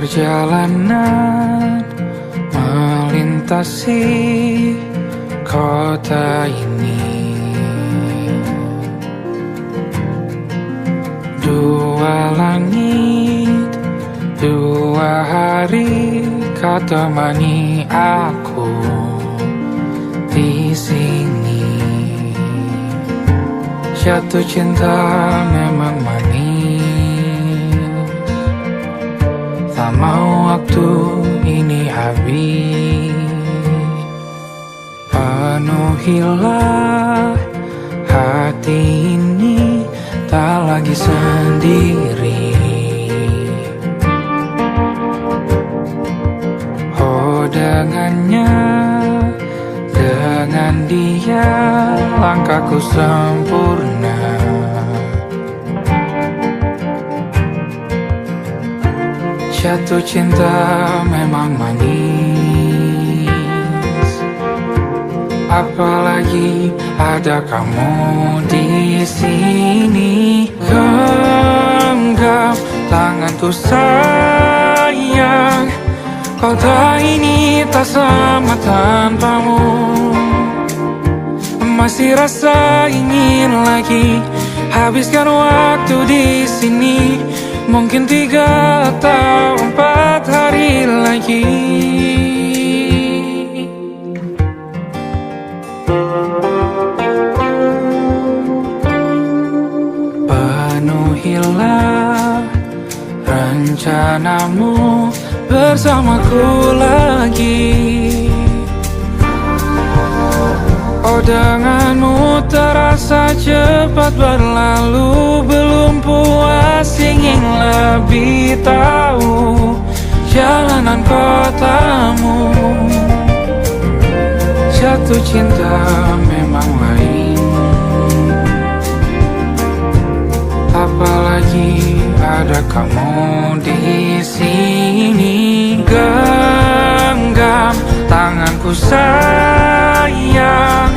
Perjalanan melintasi kota ini, dua langit, dua hari kau temani aku di sini. Jatuh cinta memang manis, tak mau waktu ini habis. Penuhilah hati ini, tak lagi sendiri. Oh dengannya, dengan dia langkahku sempurna. Jatuh cinta memang manis, apalagi ada kamu di sini. Genggam tanganku sayang, kota ini tak sama tanpamu. Masih rasa ingin lagi habiskan waktu di sini. Mungkin 3 atau 4 hari lagi. Penuhilah rencanamu bersamaku lagi. Oh denganmu terasa cepat berlalu, belum puas ingin lebih tahu jalanan kotamu. Jatuh cinta memang lain, apalagi ada kamu di sini. Genggam tanganku sayang,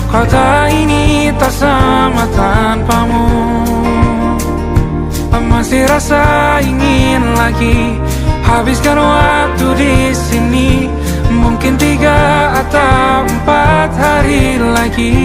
kota ini tak sama tanpamu. Masih rasa ingin lagi habiskan waktu di sini. Mungkin 3 atau 4 hari lagi.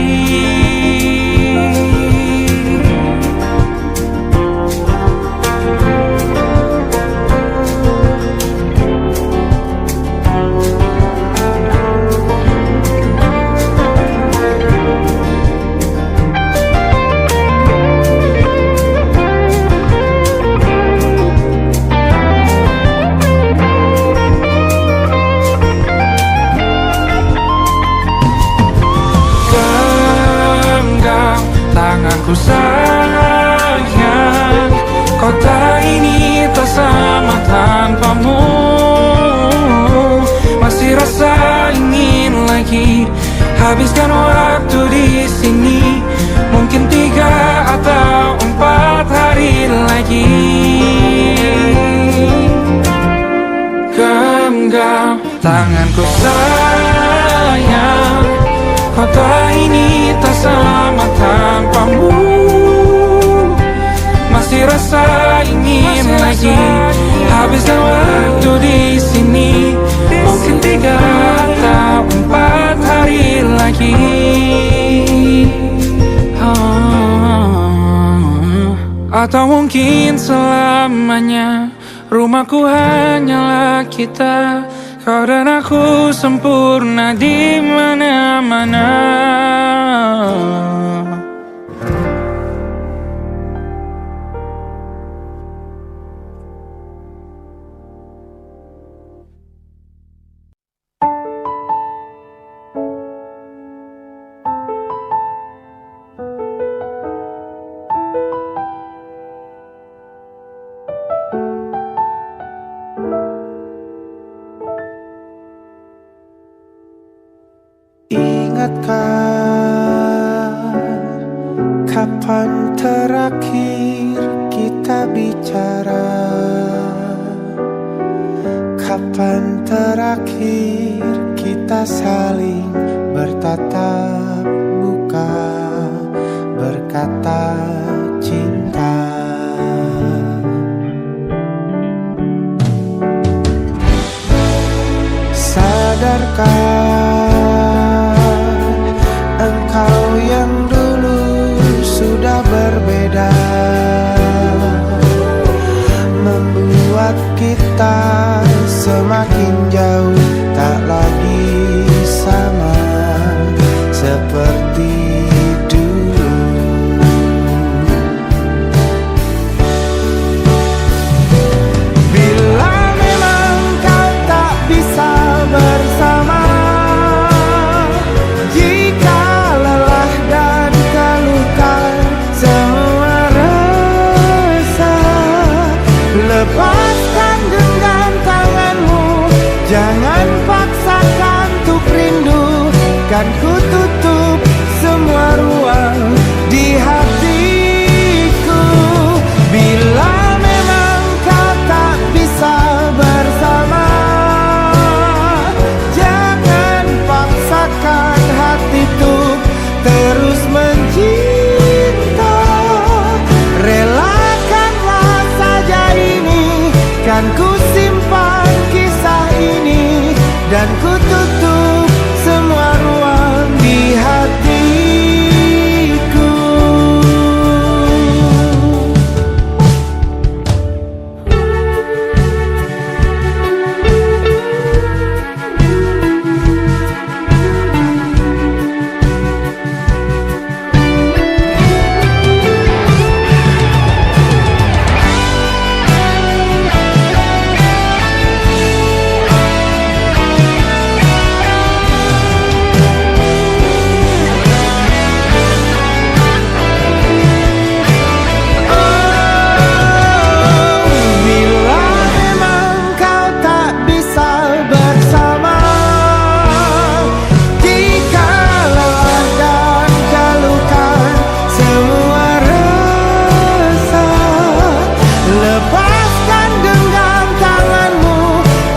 Tanganku sayang, kota ini tak sama tanpamu. Masih rasa ingin lagi habiskan waktu di sini. Mungkin 3 atau 4 hari lagi. Genggam tanganku sayang, kota ini tak sama tanpamu. Masih rasa ingin lagi habiskan waktu di sini. Mungkin 3 atau 4 hari lagi. Atau mungkin selamanya. Rumahku hanyalah kita, kau dan aku sempurna di mana-mana. Ingatkah kapan terakhir kita bicara? Kapan terakhir kita saling bertatap muka, berkata cinta? biarkan engkau yang dulu sudah berbeda membuat kita semakin jauh, tak lagi sama seperti dulu. Bila memang kau tak bisa bersama, jika lelah dan keluhkan semua rasa, lepaskan genggam tanganmu, jangan paksakan untuk rindu. Kan ku tutup semua ruang di hatiku. Bila memang kau tak bisa bersama, jangan paksakan hati tuh terus mencinta. Relakanlah saja ini, kan ku simpan kisah ini, dan ku tutup semua ruang di hatiku.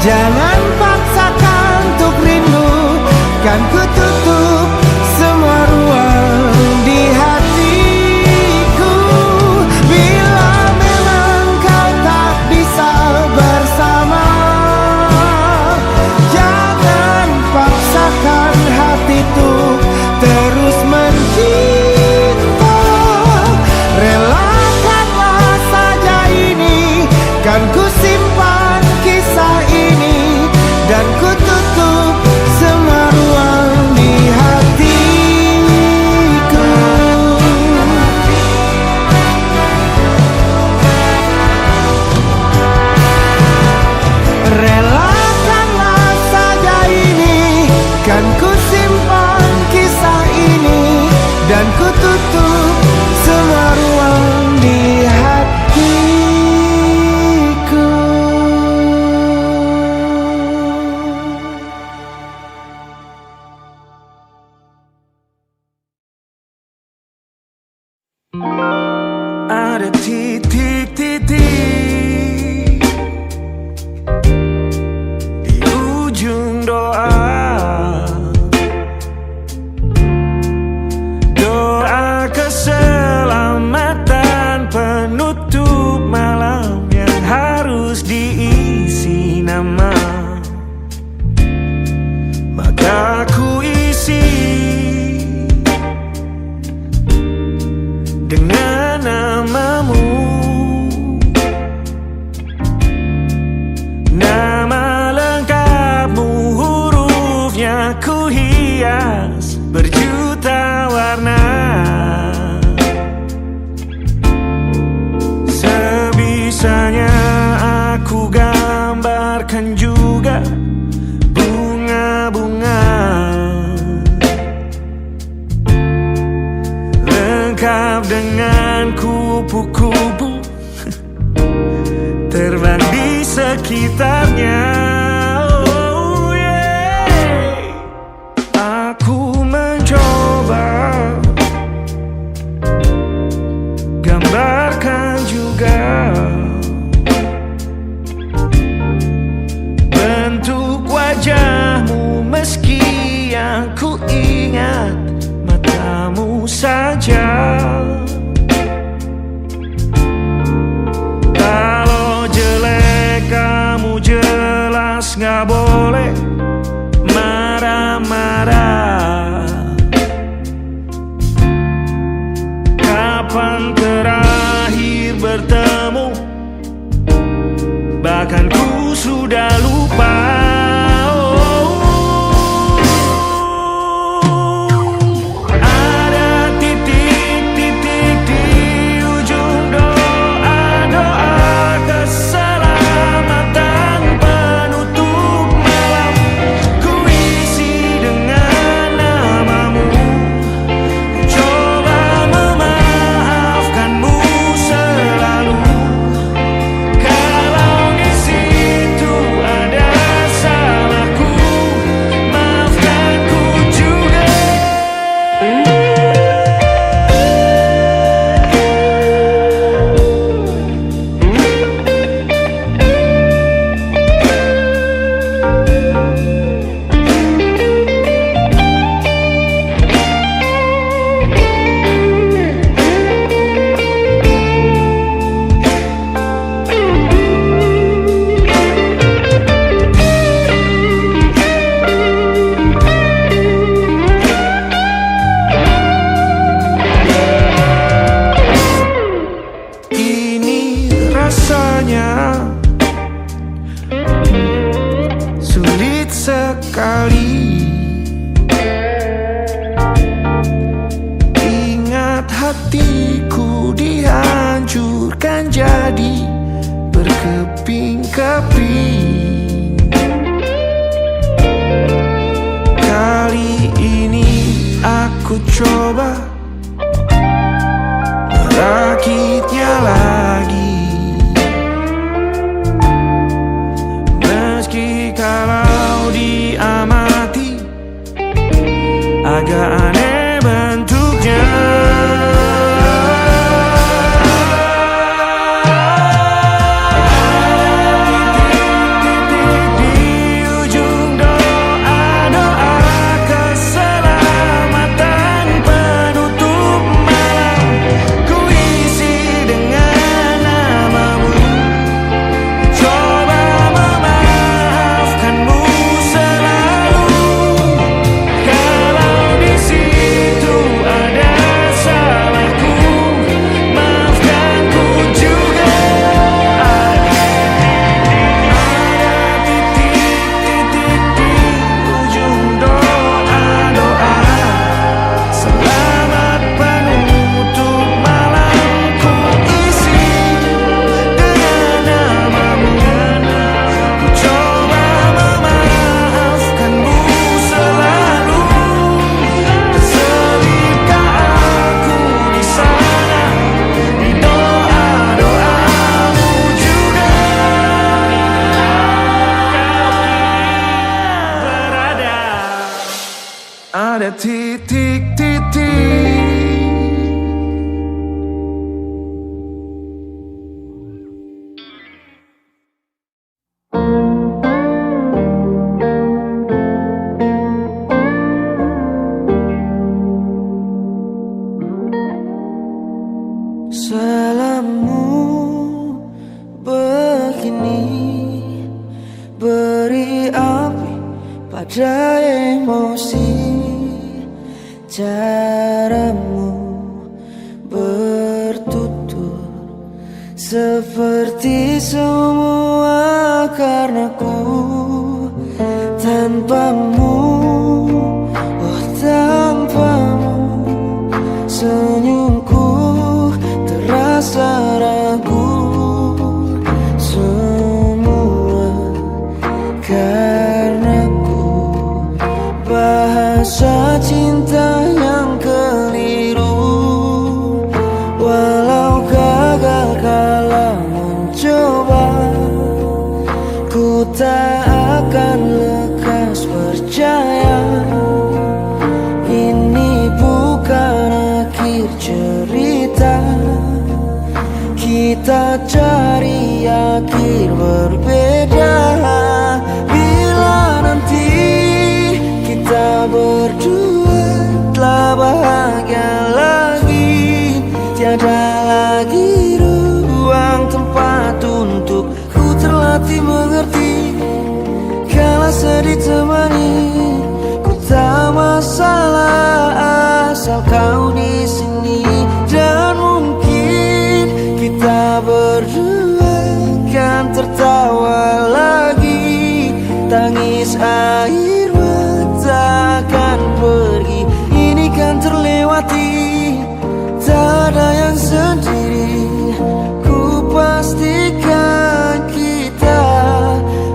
Jangan paksakan untuk rindu, kan ku tutup semua ruang di hatiku. Bila memang kau tak bisa bersama, jangan paksakan hati tuh terus mencinta. Relakanlah saja ini, kan ku simpan kisah ini, dan ku tutup semua ruang di hatiku. Relakanlah saja ini, kan ku simpan kisah ini, dan ku tutup semua ruang di hatiku. Ada titik-titik di ujung doa, doa keselamatan penutup malam yang harus diisi nama. Maka ku isi dengan namamu, nama lengkapmu, hurufnya ku hias berjuta warna. Sebisanya aku gambarkan juga bunga-bunga lengkap dengan kupu-kupu terbang di sekitarnya. Oh yeah. Aku mencoba gambarkan juga bentuk wajahmu, meski yang ku ingat matamu saja. Kalau jelek kamu jelek, sudah lupa. Sulit sekali ingat hatiku dihancurkan jadi berkeping-keping. Kali ini aku coba merakitnya lagi. Kalau diamati agak aneh bentuknya. Ada titik-titik. Salammu begini beri api pada emosi. Caramu bertutur seperti semua karenaku. Tanpamu, oh tanpamu, senyumku terasa ragu. Semua karenaku, bahasa cinta yang keliru. Walau gagal kala mencoba, ku tak akan lekas percaya. Ini bukan akhir cerita, kita cari akhir berbeda. Bila nanti kita berdua telah bahagia lagi, tiada lagi ruang tempat untuk ku terlatih mengerti. Kala sedih temani, ku tak masalah asal kau di sini. Dan mungkin kita berdua kan tertawa lagi. Tangis air mata akan pergi, ini kan terlewati. Tak ada yang sendiri, ku pastikan kita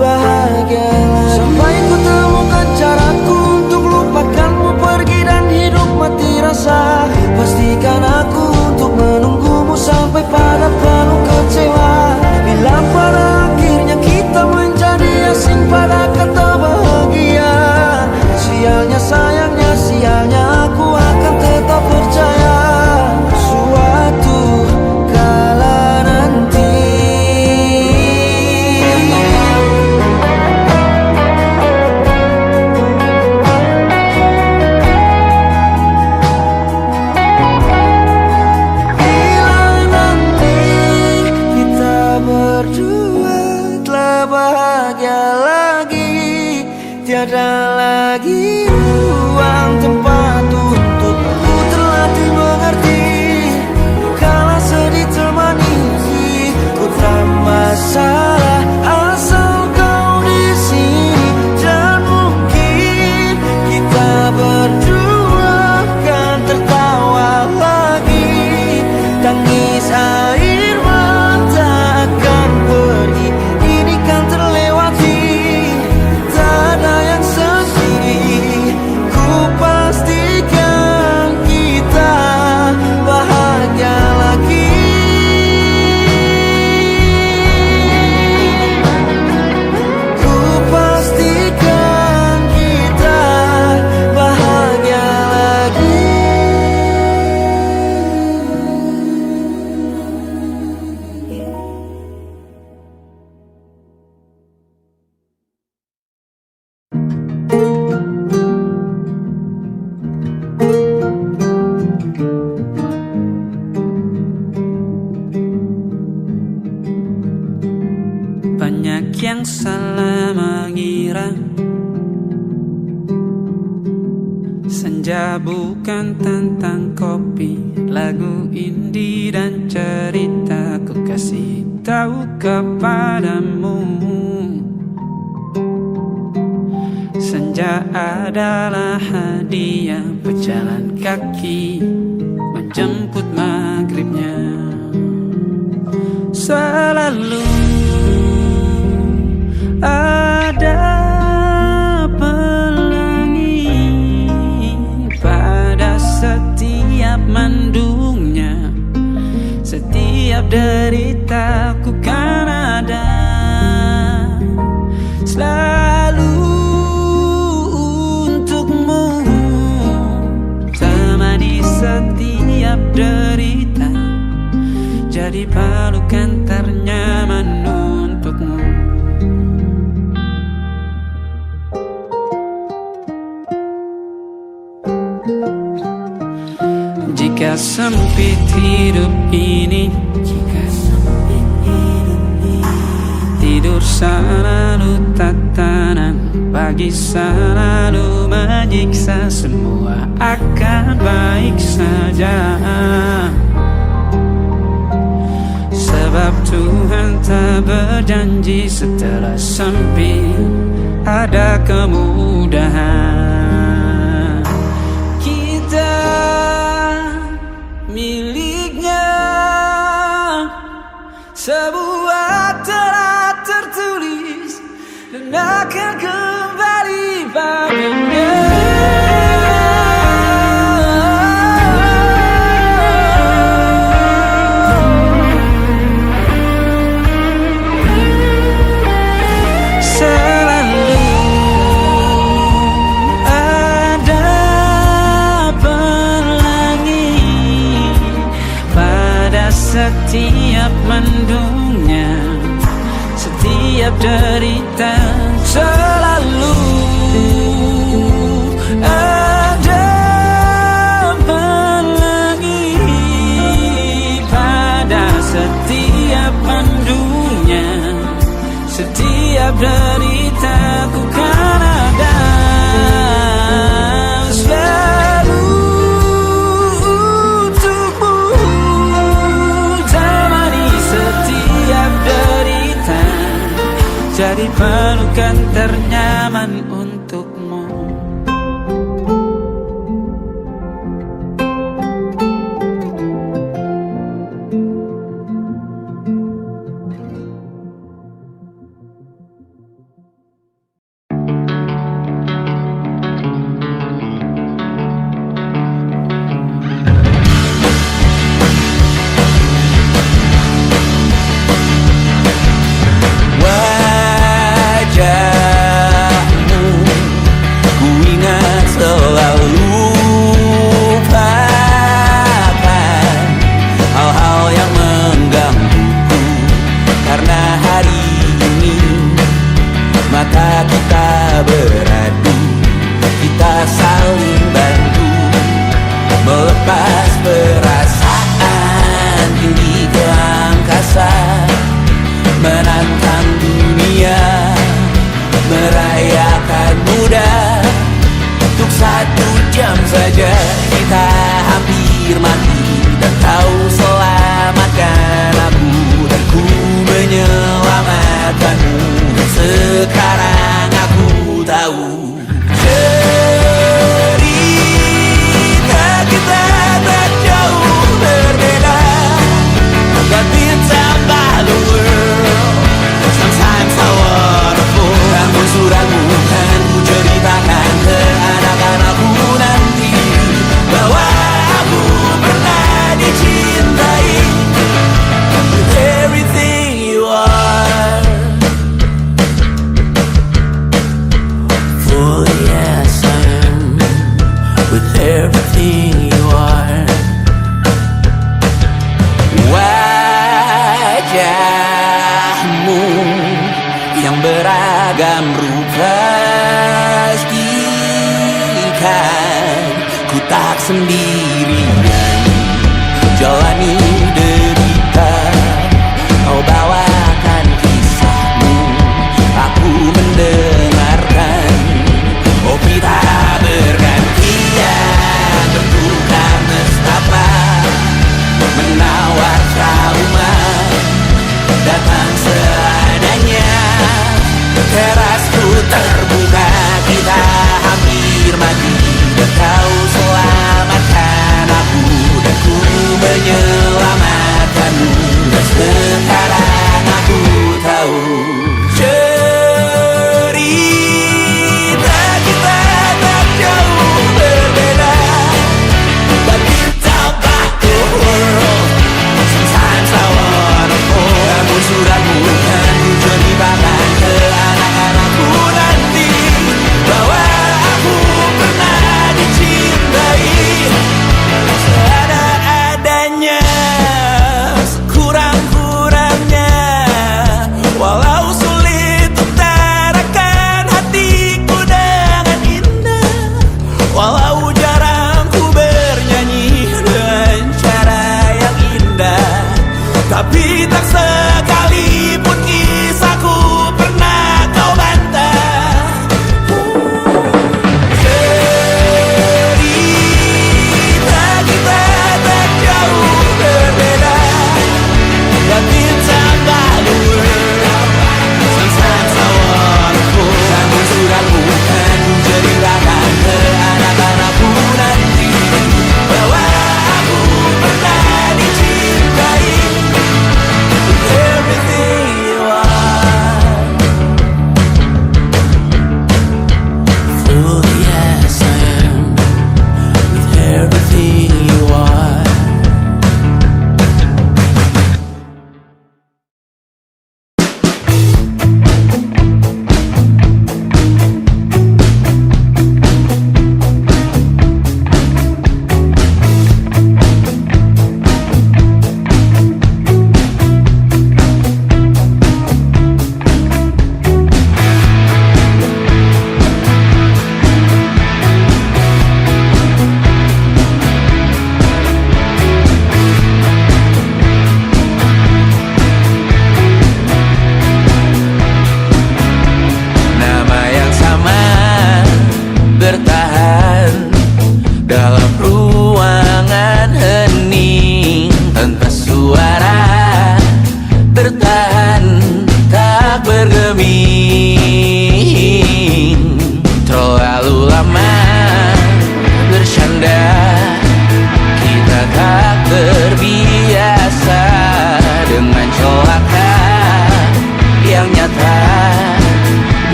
bahagia lagi. Sampai ku temukan caraku untuk lupakanmu pergi dan hidup mati rasa. Pastikan aku untuk menunggumu sampai pada penuh kecewa. Bila pada akhirnya kita menjadi asing pada kata bahagia, sialnya sayangnya sialnya aku akan tetap percaya. Suatu kala nanti bila nanti kita berdua telah bahagia lagi, tiada lagi ruang tempat untukku terlatih mengerti. Kala sedih temani, ku tak masalah asal kau di sini. Dan mungkin kita berdua kan tertawa lagi. Tangis air mata akan pergi, ini kan terlewati. Tak ada yang sendiri, ku pastikan kita bahagia lagi. Ku pastikan kita bahagia lagi. Banyak yang salah mengira senja bukan tentang kopi, lagu indie dan cerita. Ku kasih tahu kepadamu, senja adalah hadiah pejalan kaki menjemput maghribnya. Selalu ada pelangi pada setiap mendungnya. Setiap deritaku kan ada selalu untukmu. Temani setiap derita, jadi pelukan ternyaman untukmu. Jika sempit hidup ini, tidur selalu tatanan, pagi selalu menyiksa, semua akan baik saja. Sebab Tuhan tak berjanji setelah sempit ada kemudahan. Kita miliknya, sebuah telah tertulis dan akan kembali padanya. Setiap mendungnya, setiap derita, selalu ada pelangi pada setiap mendungnya. Setiap deritaku kan ada selalu untukmu. Temani setiap derita, jadi pelukan ternyaman untukmu.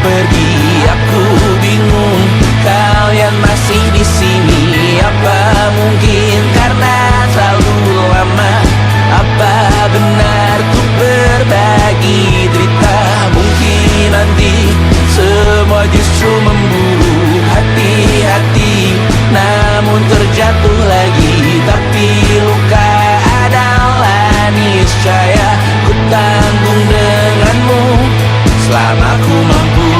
pergi, aku bingung. Kalian masih di sini, apa mungkin karena terlalu lama? Apa benar ku berbagi cerita? Mungkin nanti semua justru memburu hati-hati, namun terjatuh lagi. Tapi luka adalah niscaya, ku tanggung denganmu selama ku mampu.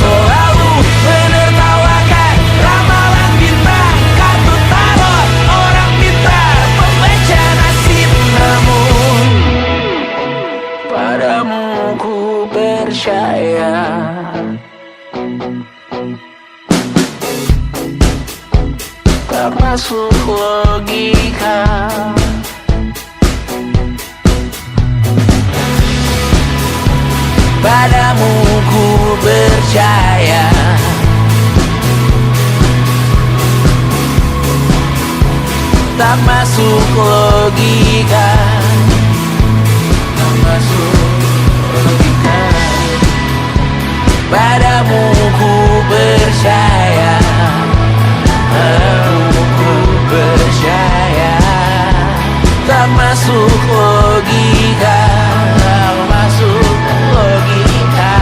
Selalu menertawakan ramalan bintang, kartu tarot orang pintar, pembaca nasib. Namun padamu ku percaya. Tak masuk logika. Padamu ku percaya. Tak masuk logika. Tak masuk logika. Padamu ku percaya. Padamu ku percaya. Tak masuk logika. Tak masuk logika.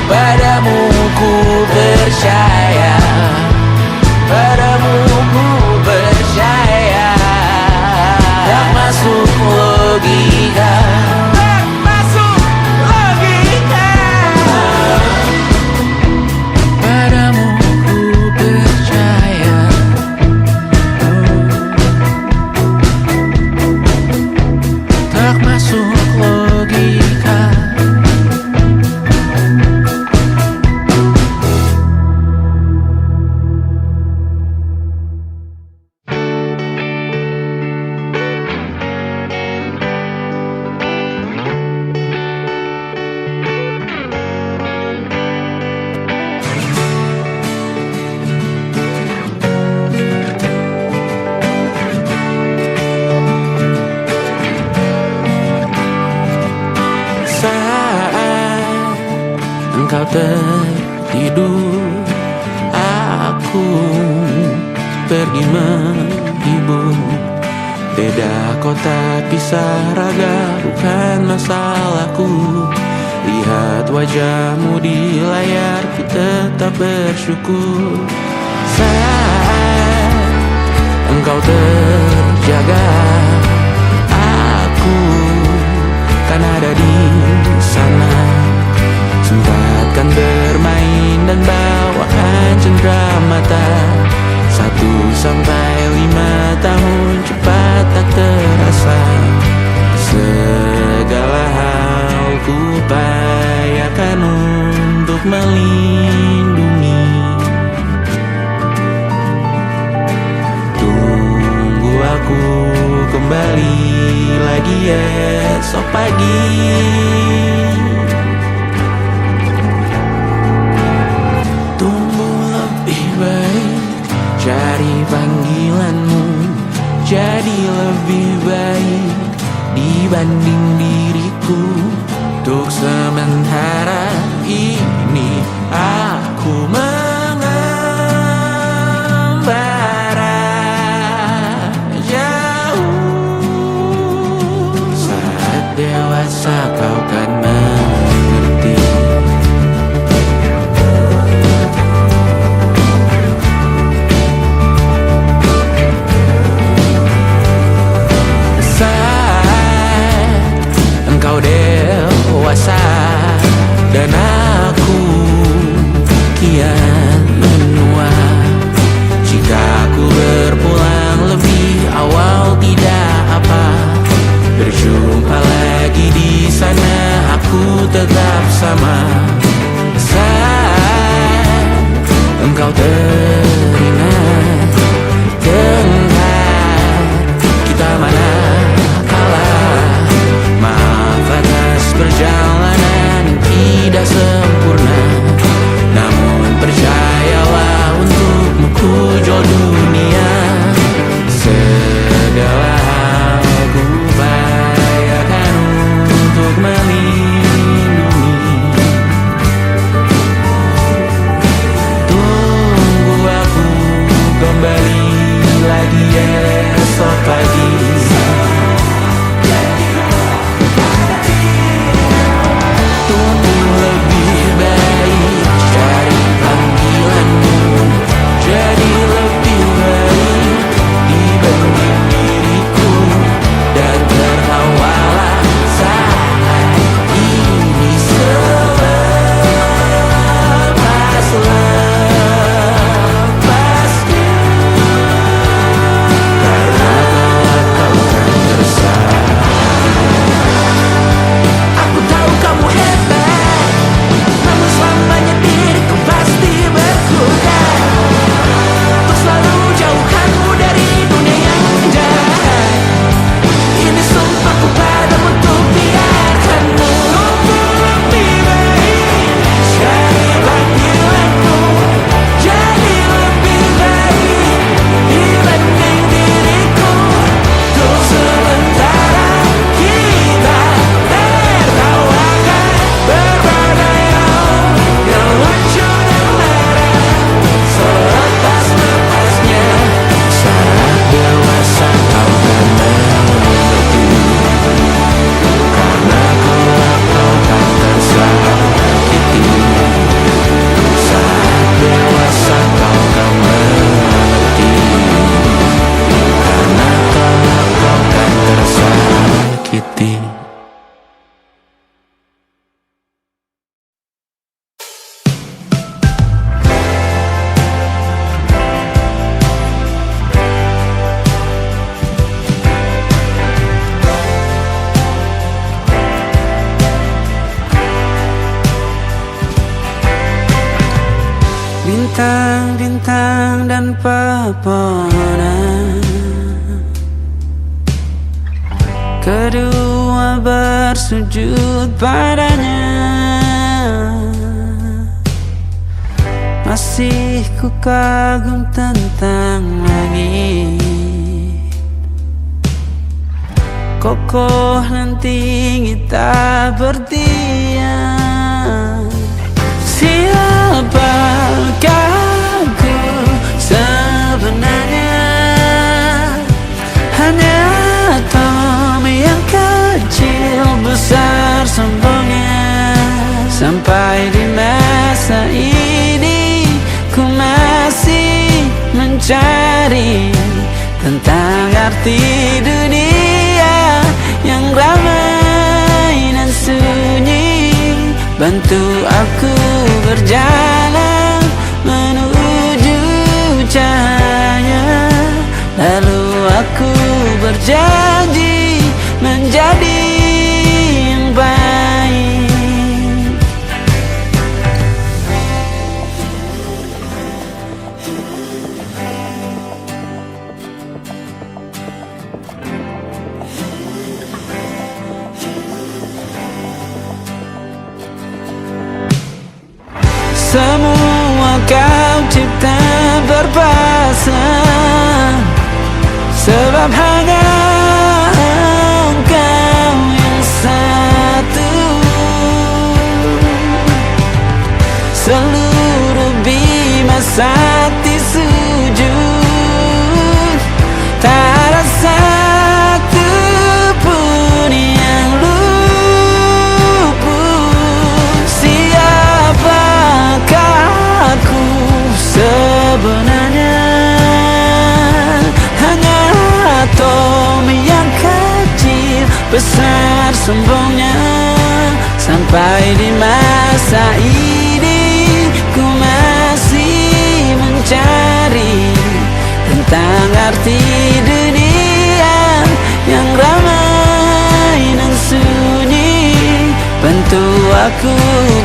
Padamu ku percaya. Padamu ku percaya. Tak masuk logika. Tak masuk logika. Padamu ku percaya. Tak masuk logika. Saat engkau tertidur, aku pergi menghibur. Beda kota pisah raga bukan masalahku. Lihat wajahmu di layar, ku tetap bersyukur. Saat engkau terjaga, aku kan ada di sana. Sempatkan bermain dan bawaan cenderamata. 1-5 tahun cepat tak terasa. Segala hal ku upayakan untuk melindungi. Tunggu aku kembali lagi esok pagi. Tumbuh lebih baik, cari panggilanmu. Jadi lebih baik dibanding diriku. Untuk sementara ini aku mengembara jauh. Saat dewasa kau kan mengerti. Saat engkau dewasa dan aku kian menua. Jika aku berpulang lebih awal tidak apa. Berjumpa lagi di sana, aku tetap sama. Saat engkau teringat tengah kita mana kalah. Maaf atas perjalanan yang tidak sempurna, namun percayalah untukmu ku jual dunia. pepohonan. Kedua bersujud padanya. Masih ku kagum tentang langit, kokoh dan tinggi tak berdiam. Siapakah aku sebenarnya? Hanya Tom yang kecil besar sombongnya. Sampai di masa ini ku masih mencari tentang arti dunia yang ramai dan sunyi. Bantu aku berjalan menuju cahaya. Lalu aku berjanji menjadi yang baik. Semua kau cipta berpasang, sebab hanya Engkau yang satu. Seluruh bima sakti sujud, tak ada satu pun yang luput. Siapakah aku sebenarnya? Hanya Tom yang kecil besar sombongnya. Sampai di masa ini ku masih mencari tentang arti dunia yang ramai dan sunyi. Bantu aku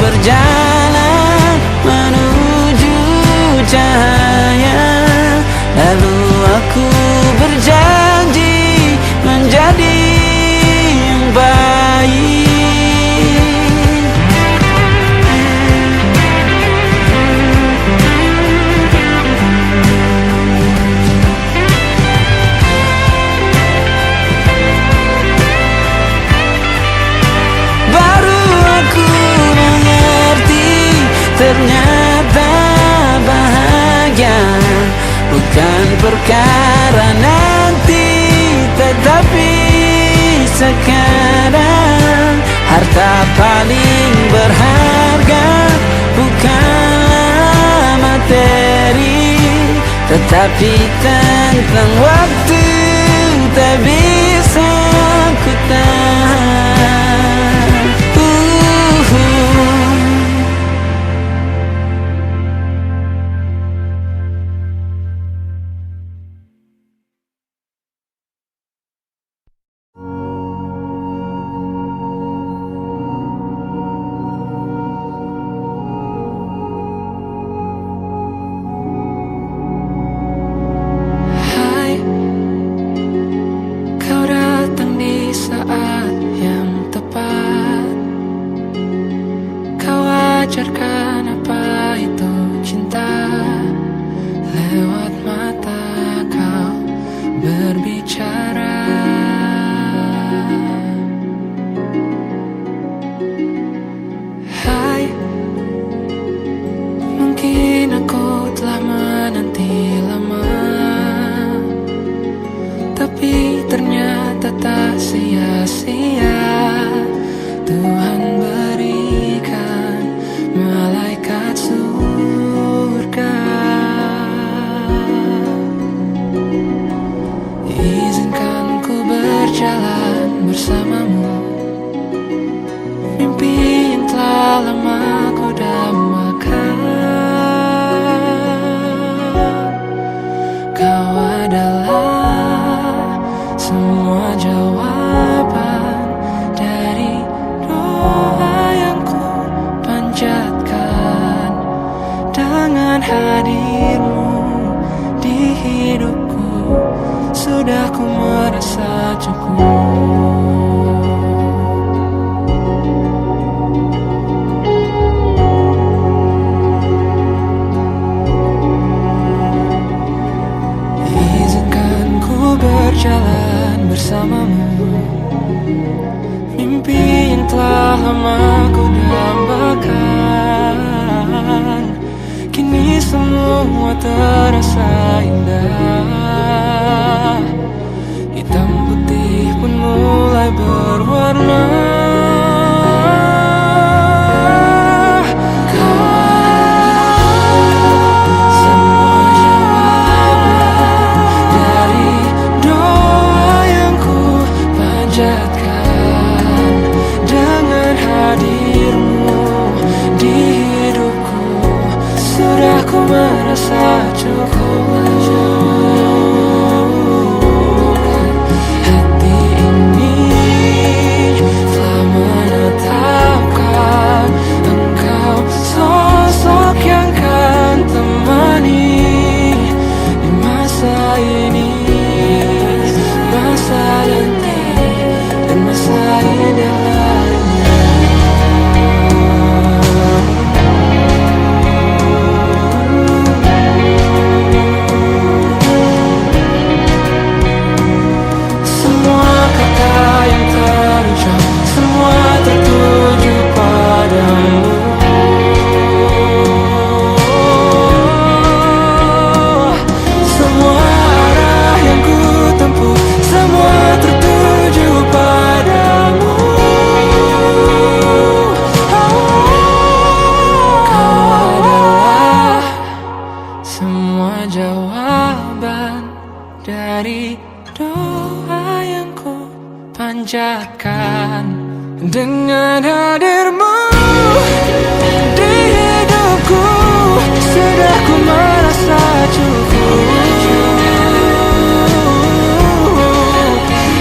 berjalan menuju cahaya. Lalu aku berjanji menjadi yang baik. Baru aku mengerti ternyata bahagia bukan perkara nanti, tetapi sekarang. Harta paling berharga bukanlah materi, tetapi tentang waktu tak bisa ku tahan. dengan hadirmu di sudah ku merasa cukup. Izinkan ku berjalan bersamamu, mimpi yang telah lama ku dambakan, kini semua terasa indah. Hitam putih pun mulai berwarna. Semua jawaban dari doa yang ku panjatkan, dengan hadirmu di hidupku sudah ku merasa cukup. Hati ini telah menetapkan engkau sosok yang kan temani di masa ini, masa nanti, dan masa indah lainnya. Semua kata yang terucap, semua tertuju padamu. Semua arah yang ku tempuh, semua tertuju padamu. Kau adalah semua jawaban dari doa yang ku panjatkan, dengan hadirmu di hidupku sudah ku merasa cukup.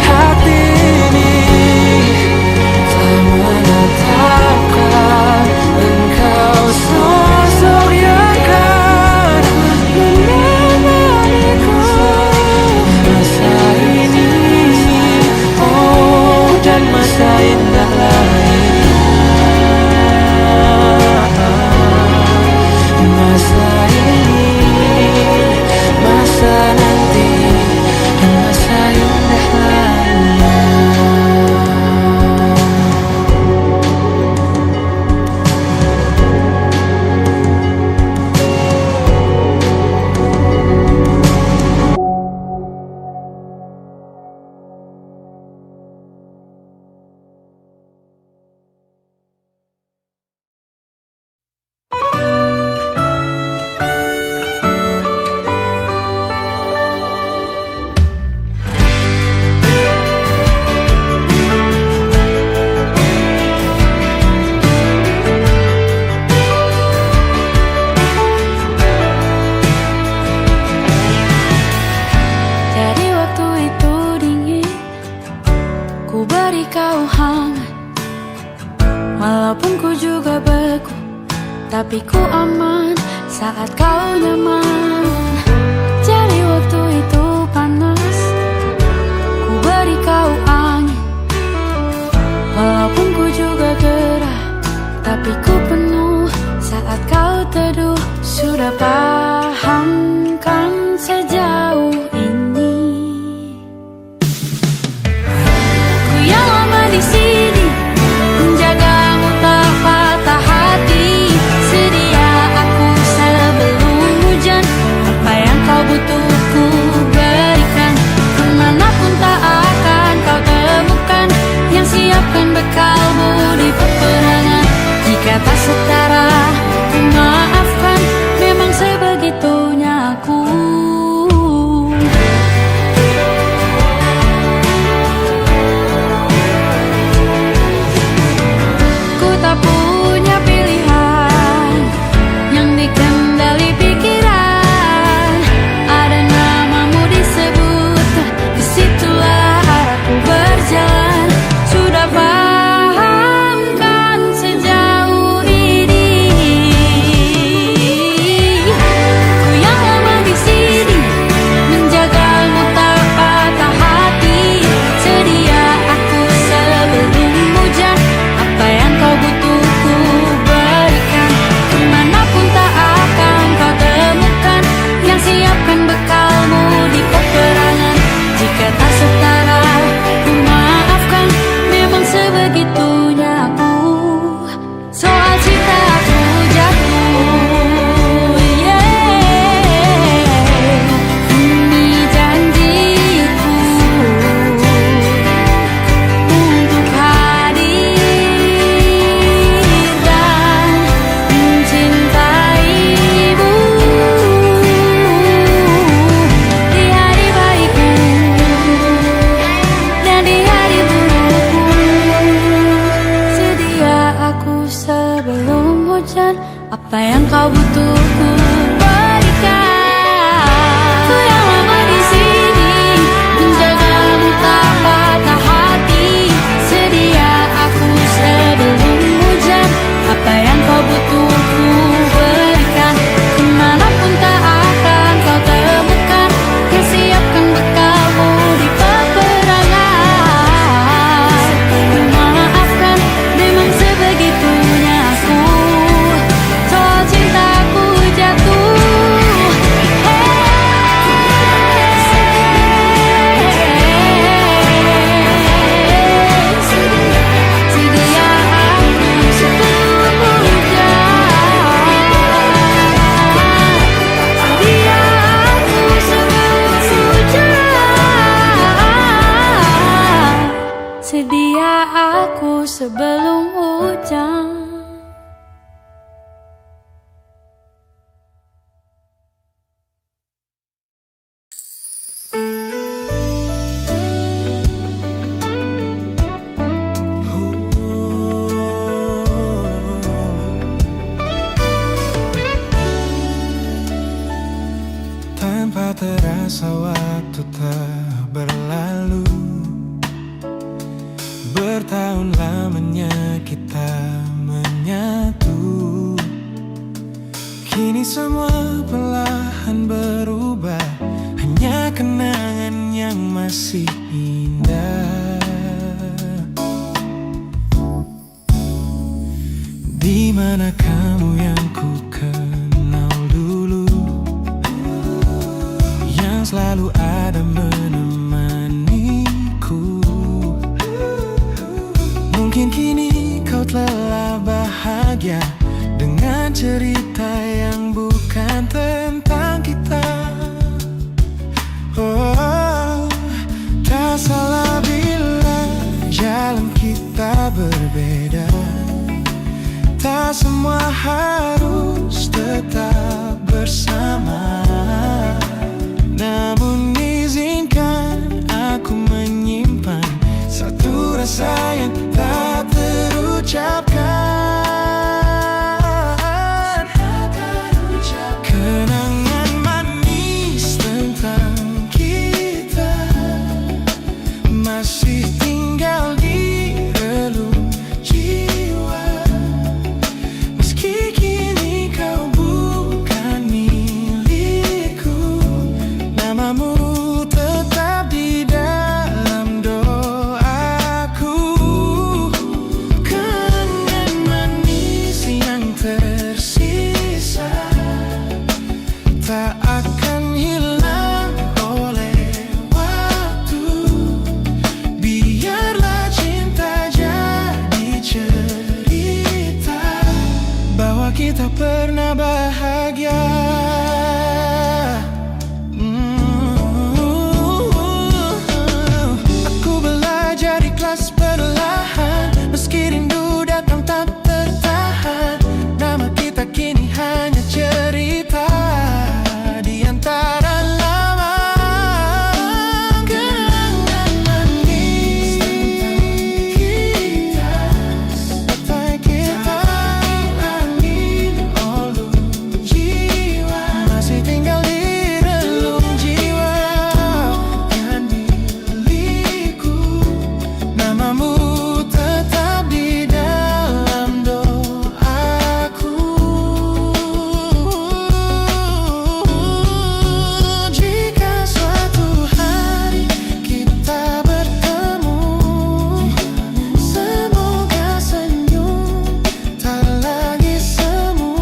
Hati ini telah menetapkan engkau sosok yang kan menemaniku masa ini, oh, dan masa indah lainnya. Masa ini, masa nanti, dan masa indah lainnya. Dari waktu itu dingin, ku beri kau hangat. Walaupun ku juga beku, tapi ku aman saat kau nyaman. Dari waktu itu panas, ku beri kau angin. Walaupun ku juga gerah, tapi ku penuh saat kau teduh. Sudah paham kan sejauh ini, ku yang lama di sini menjagamu tak patah hati. Sedia aku sebelum hujan tajam. Tanpa terasa waktu tak berlalu, bertahun lamanya kita menyatu. Kini semua perlahan berubah, hanya kenangan yang masih indah. Di mana kamu yang ku kenal dulu, yang selalu ada menemaniku. Mungkin kini kau telah bahagia dengan cerita yang bukan tentang kita. Oh, tak salah bila jalan kita berbeda. Tak semua harus tetap bersama. Namun izinkan aku menyimpan satu rasa yang tak terucapkan. Kenangan manis tentang kita masih tinggal di relung jiwa. Meski kini kau bukan milikku, namamu tetap di dalam doaku. Kenangan manis yang tersisa tak akan hilang oleh waktu. Biarlah cinta jadi cerita bahwa kita pernah bahagia. Aku belajar ikhlas perlahan, meski rindu datang tak tertahan. Nama kita kini hanya cerita di antara lama. Kenangan manis tentang kita, bagai kita angin olung jiwa, masih tinggal di relung jiwa. Kan milikku, namamu tetap di dalam doaku. Jika suatu hari kita bertemu, semoga senyum tak lagi semu.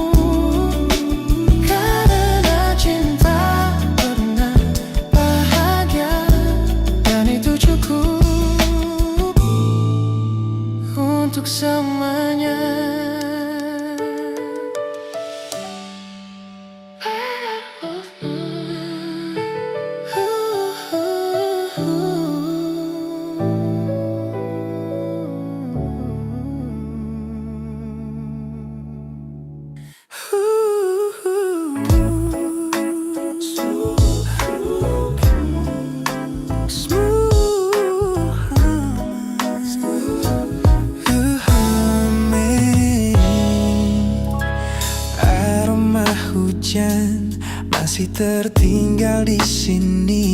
Karena cinta pernah bahagia, dan itu cukup untuk selamanya. Aroma hujan masih tertinggal di sini,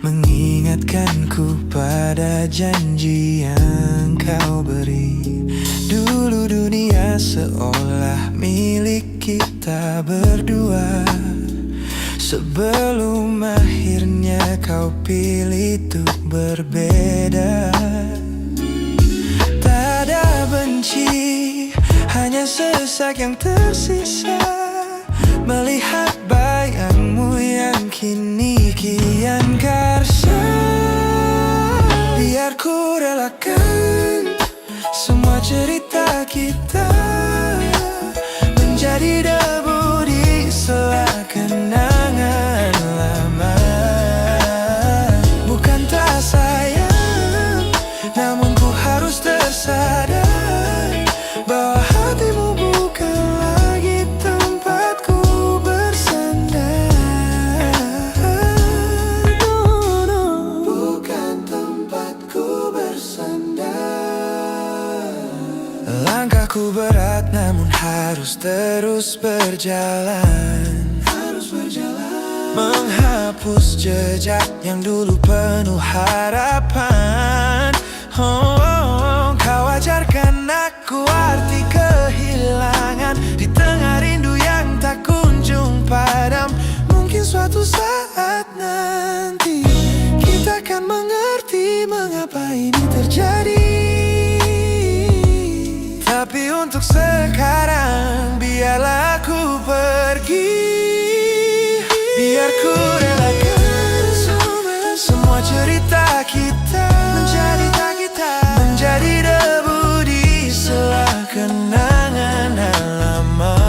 mengingatkanku pada janji yang kau beri. Dulu dunia seolah milik kita berdua, sebelum akhirnya kau pilih untuk berbeda. Tak ada benci, hanya sesak yang tersisa, melihat bayangmu yang kini kian karsa. Biar ku relakan semua cerita kita menjadi debu di sela kenangan lama. Bukan tak sayang, namun ku harus tersadar namun harus terus berjalan. Menghapus jejak yang dulu penuh harapan. Kau ajarkan aku arti kehilangan di tengah rindu yang tak kunjung padam. Mungkin suatu saat nanti kita akan mengerti mengapa ini terjadi. Tapi untuk sekarang biarlah aku pergi. Biar ku relakan semua cerita kita menjadi debu di sela kenangan halaman.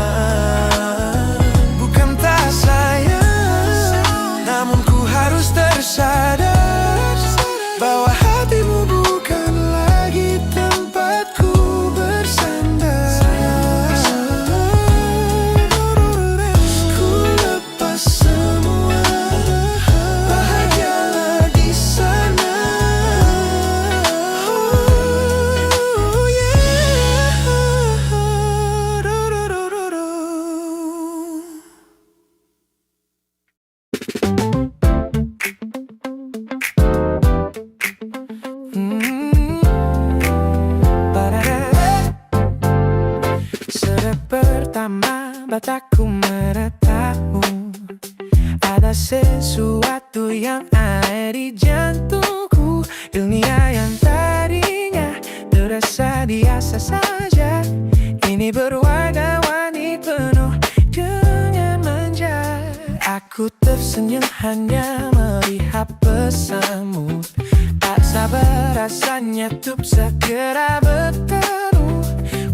Bukan tak sayang, namun ku harus tersadar bahwa hatimu bukan lagi tempatku bersandar. Ku lepas semua, bahagialah di sana. Oh yeah. Sejak pertama mataku meratamu, ada sesuatu yang aneh di jantungku. Dunia yang tadinya terasa biasa saja, ini berwarna-warni penuh dengan manja. Aku tersenyum hanya melihat pesanmu, tak sabar rasanya untuk segera bertemu.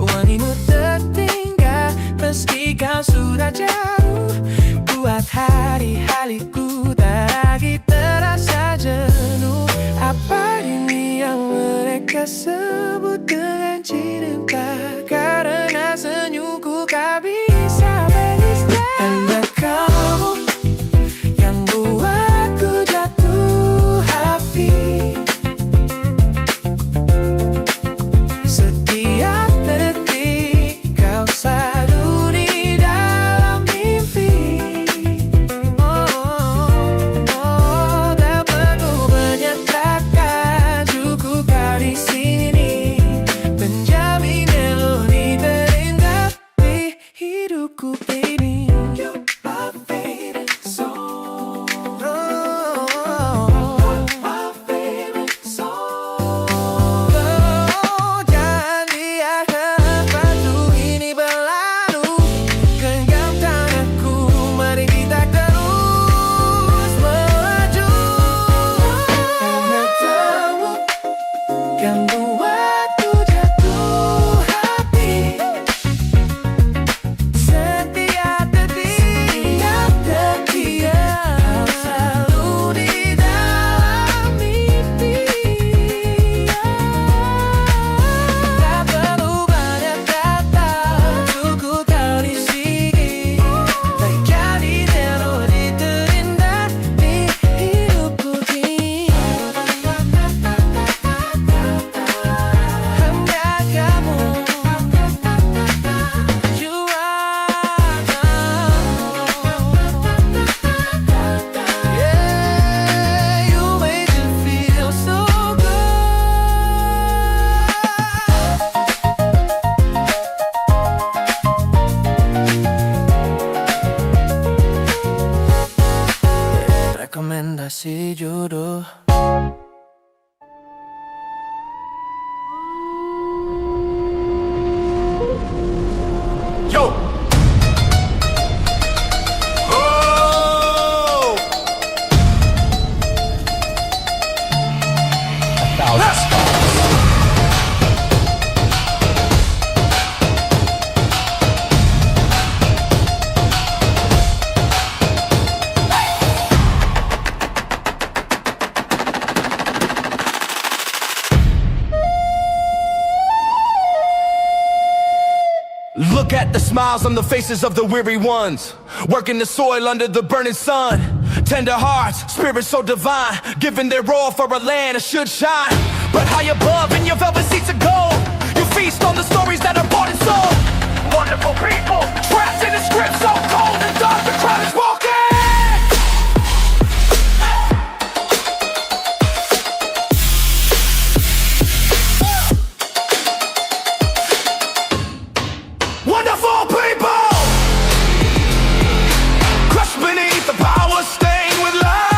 Wangimu tertinggal meski kau sudah jauh, buat hari-hariku tak lagi terasa jenuh. Apa ini yang mereka sebut dengan cinta? Karena senyumku tak bisa beristirahat. Hanya kamu yang buatku jatuh hati. Setiap detik kau selalu di dalam mimpi. Tak perlu banyak kata, cukup kau di sini menjamin melodi terindah di hidupku ini. You're my favorite song. My favorite song. Jangan biarkan waktu ini berlalu, genggam tanganku, mari kita terus melaju. Karena kamu yang buatku jatuh hati. Setiap detik kau selalu di dalam mimpi. Tak perlu banyak kata, cukup kau di sini menjadi melodi terindah di hidupku ini. Hanya kamu, you are yeah, you make me feel so good. Rekomendasi jodoh. Yo! Oh! Look at the smiles on the faces of the weary ones, working the soil under the burning sun. Tender hearts, spirits so divine, giving their all for a land that should shine. But high above in your velvet seats of gold, you feast on the stories that are bought and sold. people trapped in a script so cold and dark the crowd is walking. Wonderful people crushed beneath the power stained with lies.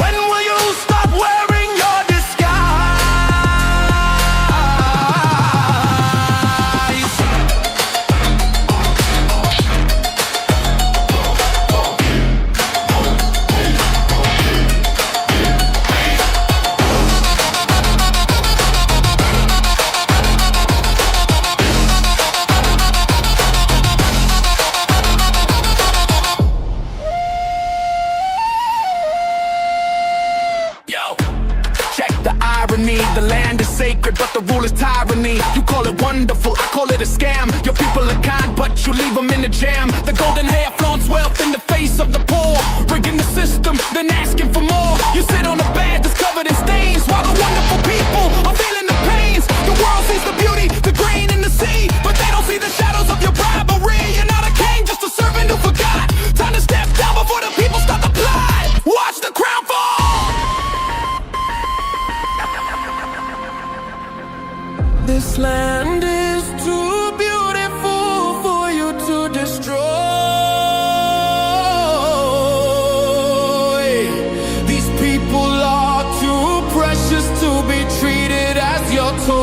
When will you stop wearing your disguise? Yo, check the irony. The land is sacred, but the rule is tyranny. You call it wonderful, I call it a scam. Your people are kind, but you leave them in the jam. The golden hair flaunts wealth in the face of the poor, rigging the system, then asking for more. You sit on a bed that's covered in stains, while the wonderful people are feeling the pains. The world sees the beauty, the grain in the sea, but they don't see the shadows of your bribery. You're not a king, just a servant who forgot. Time to step down before the people start to plot. Watch the crown fall. This land is too beautiful for you to destroy. These people are too precious to be treated as your toy.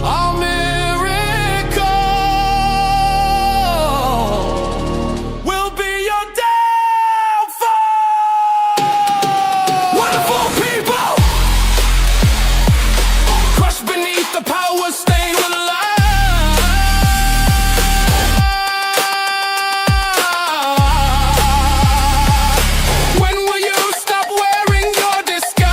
Our miracle will be your downfall. Wonderful people crushed beneath the power stained with lies. When will you stop wearing your disguise?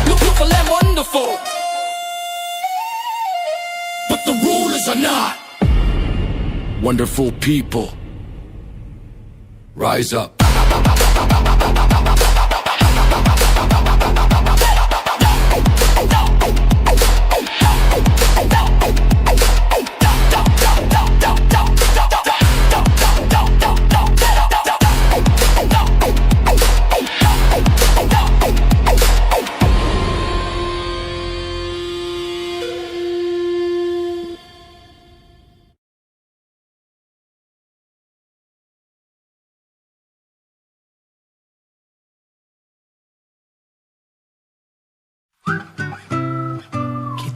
Look for them wonderful, but the rulers are not. Wonderful people, rise up.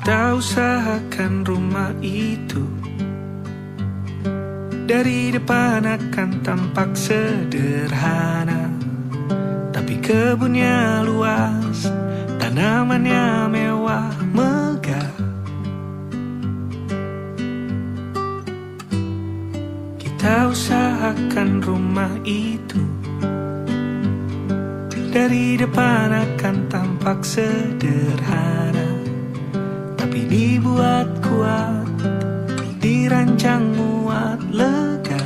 Kita usahakan rumah itu dari depan akan tampak sederhana, tapi kebunnya luas, tanamannya mewah megah. Kita usahakan rumah itu dari depan akan tampak sederhana, tapi dibuat kuat, dirancang muat lega.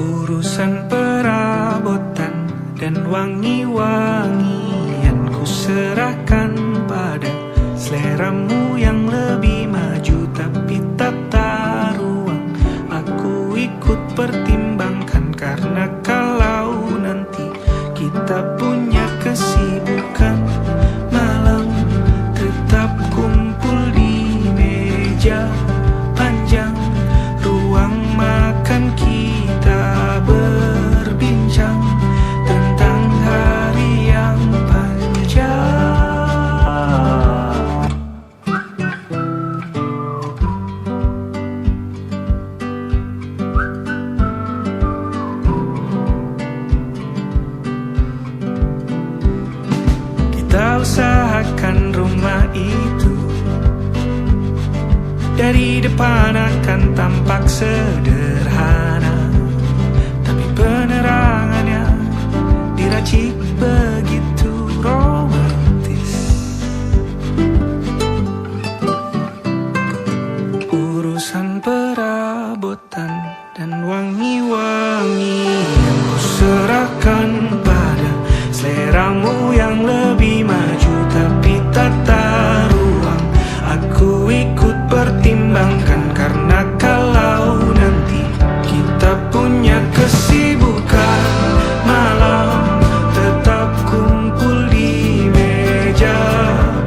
Urusan perabotan dan wangi-wangian ku serahkan pada seleramu yang lebih maju, tapi tata ruang aku ikut pertimbangkan, karena kalau nanti kita punya kesibukan, malam tetap kumpul di meja panjang dari depan akan tampak sederhana, tapi penerangannya diracik begitu romantis. Urusan perabotan dan wangi-wangi yang kuserahkan pada seleramu yang lebih maju, tapi tata ruang aku ikut pertimbangkan, karena kalau nanti kita punya kesibukan malam, tetap kumpul di meja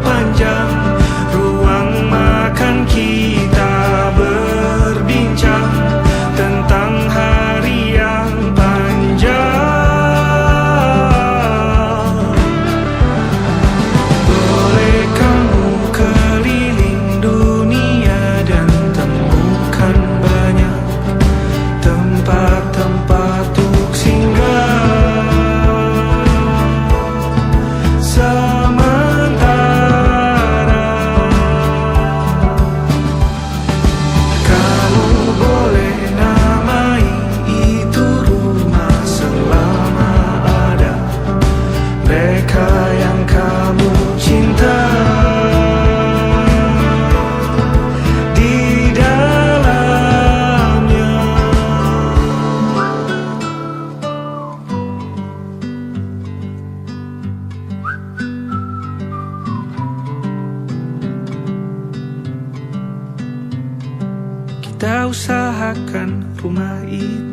panjang ruang makan, kita berbincang tentang hari yang panjang. Boleh kamu keliling dunia dan temukan banyak tempat-tempat untuk singgah. Sementara kamu boleh namai itu rumah selama ada mereka yang kamu cinta di dalamnya. Kita usahakan rumah itu